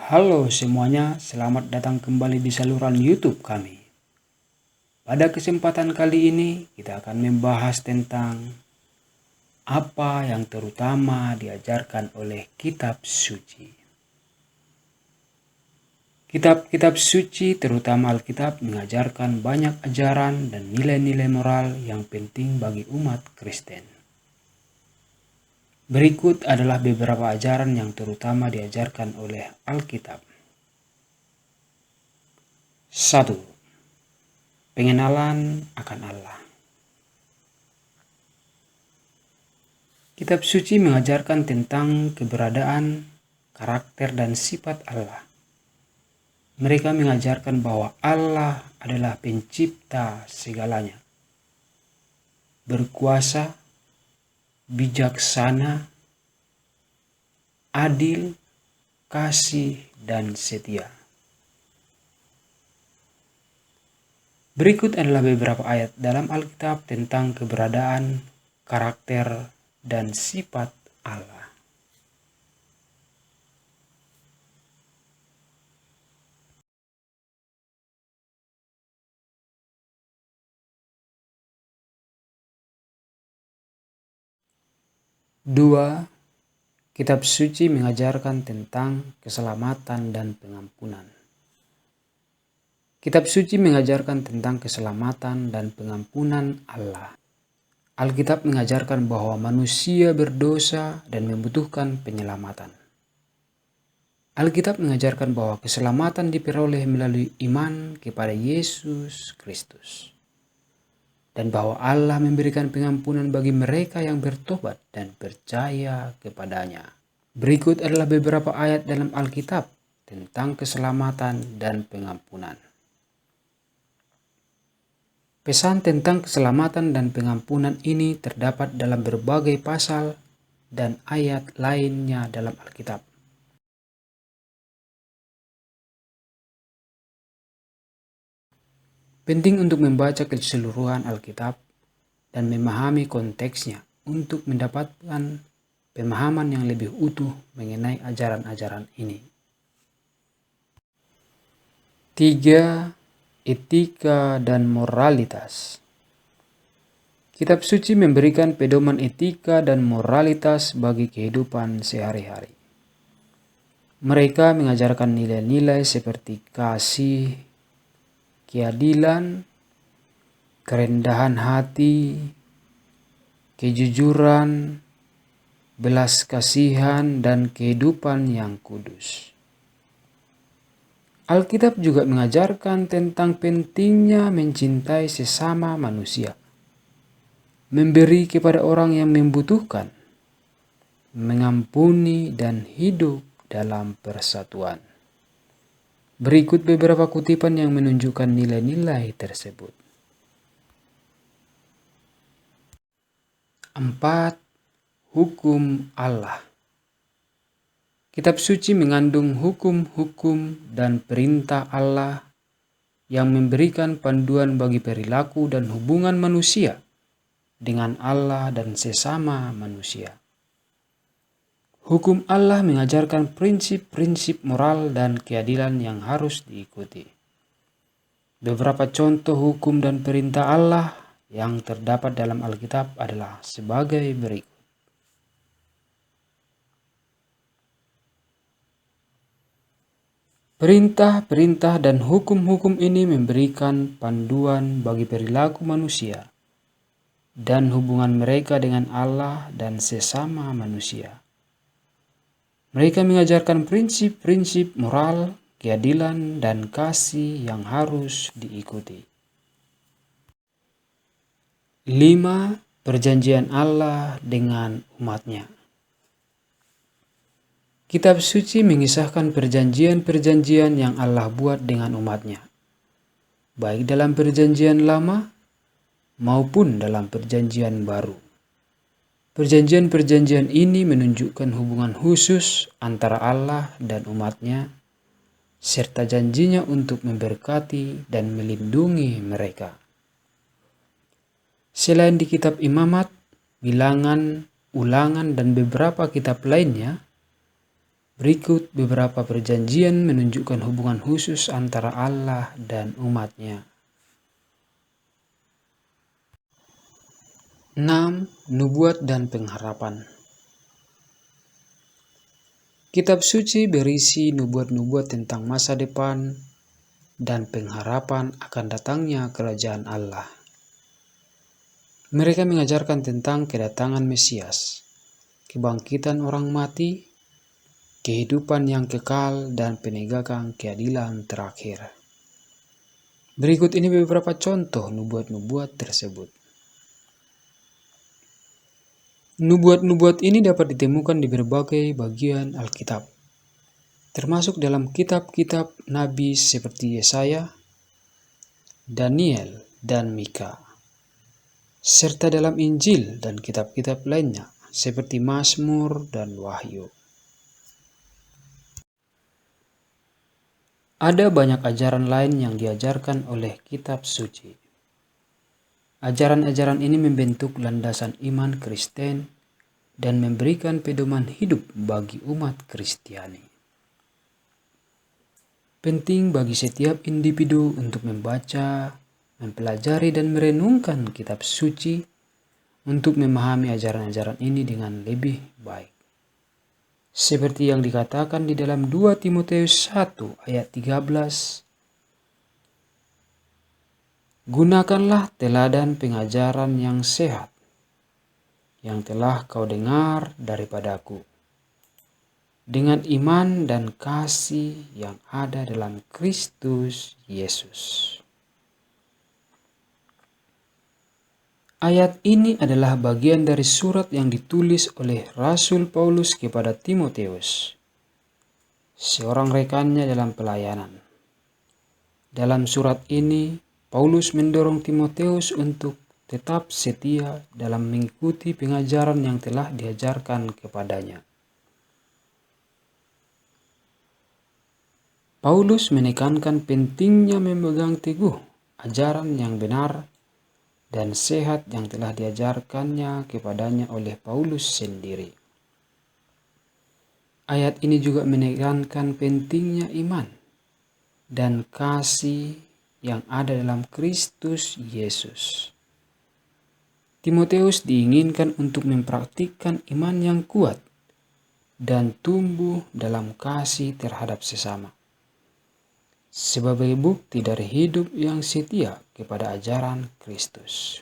Halo semuanya, selamat datang kembali di saluran YouTube kami. Pada kesempatan kali ini, kita akan membahas tentang apa yang terutama diajarkan oleh kitab suci. Kitab-kitab suci, terutama Alkitab, mengajarkan banyak ajaran dan nilai-nilai moral yang penting bagi umat Kristen. Berikut adalah beberapa ajaran yang terutama diajarkan oleh Alkitab. 1. Pengenalan akan Allah. Kitab suci mengajarkan tentang keberadaan, karakter, dan sifat Allah. Mereka mengajarkan bahwa Allah adalah pencipta segalanya, berkuasa, bijaksana, adil, kasih, dan setia. Berikut adalah beberapa ayat dalam Alkitab tentang keberadaan, karakter, dan sifat Allah. Dua, kitab suci mengajarkan tentang keselamatan dan pengampunan. Kitab suci mengajarkan tentang keselamatan dan pengampunan Allah. Alkitab mengajarkan bahwa manusia berdosa dan membutuhkan penyelamatan. Alkitab mengajarkan bahwa keselamatan diperoleh melalui iman kepada Yesus Kristus, dan bahwa Allah memberikan pengampunan bagi mereka yang bertobat dan percaya kepadanya. Berikut adalah beberapa ayat dalam Alkitab tentang keselamatan dan pengampunan. Pesan tentang keselamatan dan pengampunan ini terdapat dalam berbagai pasal dan ayat lainnya dalam Alkitab. Penting untuk membaca keseluruhan Alkitab dan memahami konteksnya untuk mendapatkan pemahaman yang lebih utuh mengenai ajaran-ajaran ini. 3. Etika dan moralitas. Kitab suci memberikan pedoman etika dan moralitas bagi kehidupan sehari-hari. Mereka mengajarkan nilai-nilai seperti kasih, keadilan, kerendahan hati, kejujuran, belas kasihan, dan kehidupan yang kudus. Alkitab juga mengajarkan tentang pentingnya mencintai sesama manusia, memberi kepada orang yang membutuhkan, mengampuni, dan hidup dalam persatuan. Berikut beberapa kutipan yang menunjukkan nilai-nilai tersebut. 4. Hukum Allah. Kitab suci mengandung hukum-hukum dan perintah Allah yang memberikan panduan bagi perilaku dan hubungan manusia dengan Allah dan sesama manusia. Hukum Allah mengajarkan prinsip-prinsip moral dan keadilan yang harus diikuti. Beberapa contoh hukum dan perintah Allah yang terdapat dalam Alkitab adalah sebagai berikut. Perintah-perintah dan hukum-hukum ini memberikan panduan bagi perilaku manusia dan hubungan mereka dengan Allah dan sesama manusia. Mereka mengajarkan prinsip-prinsip moral, keadilan, dan kasih yang harus diikuti. 5. Perjanjian Allah dengan umatnya. Kitab suci mengisahkan perjanjian-perjanjian yang Allah buat dengan umatnya, baik dalam perjanjian lama maupun dalam perjanjian baru. Perjanjian-perjanjian ini menunjukkan hubungan khusus antara Allah dan umatnya, serta janjinya untuk memberkati dan melindungi mereka. Selain di kitab Imamat, Bilangan, Ulangan, dan beberapa kitab lainnya, Berikut beberapa perjanjian menunjukkan hubungan khusus antara Allah dan umatnya. 6. Nubuat dan pengharapan. Kitab suci berisi nubuat-nubuat tentang masa depan dan pengharapan akan datangnya kerajaan Allah. Mereka mengajarkan tentang kedatangan Mesias, kebangkitan orang mati, kehidupan yang kekal, dan penegakan keadilan terakhir. Berikut ini beberapa contoh nubuat-nubuat tersebut. Nubuat-nubuat ini dapat ditemukan di berbagai bagian Alkitab, termasuk dalam kitab-kitab Nabi seperti Yesaya, Daniel, dan Mika, serta dalam Injil dan kitab-kitab lainnya seperti Mazmur dan Wahyu. Ada banyak ajaran lain yang diajarkan oleh kitab suci. Ajaran-ajaran ini membentuk landasan iman Kristen dan memberikan pedoman hidup bagi umat Kristiani. Penting bagi setiap individu untuk membaca, mempelajari, dan merenungkan kitab suci untuk memahami ajaran-ajaran ini dengan lebih baik. Seperti yang dikatakan di dalam 2 Timotius 1 ayat 13, gunakanlah teladan pengajaran yang sehat, yang telah kau dengar daripadaku, dengan iman dan kasih yang ada dalam Kristus Yesus. Ayat ini adalah bagian dari surat yang ditulis oleh Rasul Paulus kepada Timotius, seorang rekannya dalam pelayanan. Dalam surat ini, Paulus mendorong Timotius untuk tetap setia dalam mengikuti pengajaran yang telah diajarkan kepadanya. Paulus menekankan pentingnya memegang teguh ajaran yang benar dan sehat yang telah diajarkannya kepadanya oleh Paulus sendiri. Ayat ini juga menekankan pentingnya iman dan kasih yang ada dalam Kristus Yesus. Timotius diinginkan untuk mempraktikkan iman yang kuat dan tumbuh dalam kasih terhadap sesama, sebagai bukti dari hidup yang setia kepada ajaran Kristus.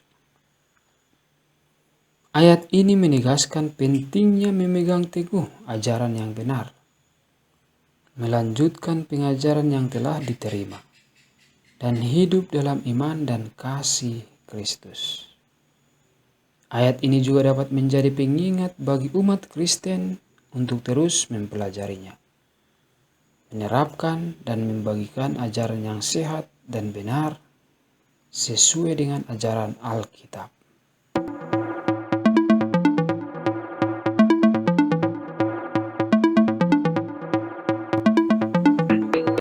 Ayat ini menegaskan pentingnya memegang teguh ajaran yang benar, melanjutkan pengajaran yang telah diterima, dan hidup dalam iman dan kasih Kristus. Ayat ini juga dapat menjadi pengingat bagi umat Kristen untuk terus mempelajarinya, menerapkan dan membagikan ajaran yang sehat dan benar sesuai dengan ajaran Alkitab.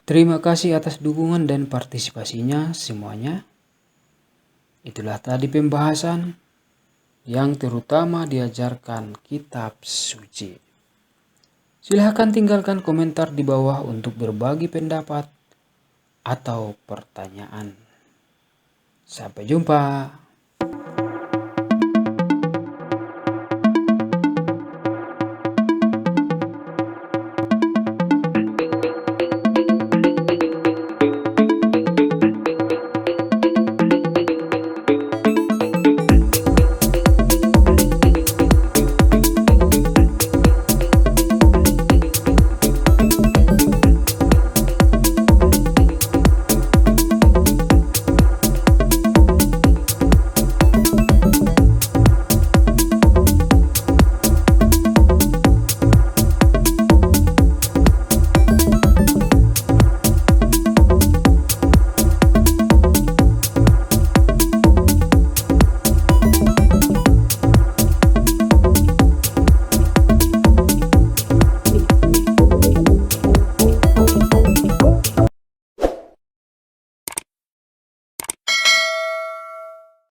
Terima kasih atas dukungan dan partisipasinya semuanya. Itulah tadi pembahasan yang terutama diajarkan kitab suci. Silahkan tinggalkan komentar di bawah untuk berbagi pendapat atau pertanyaan. Sampai jumpa.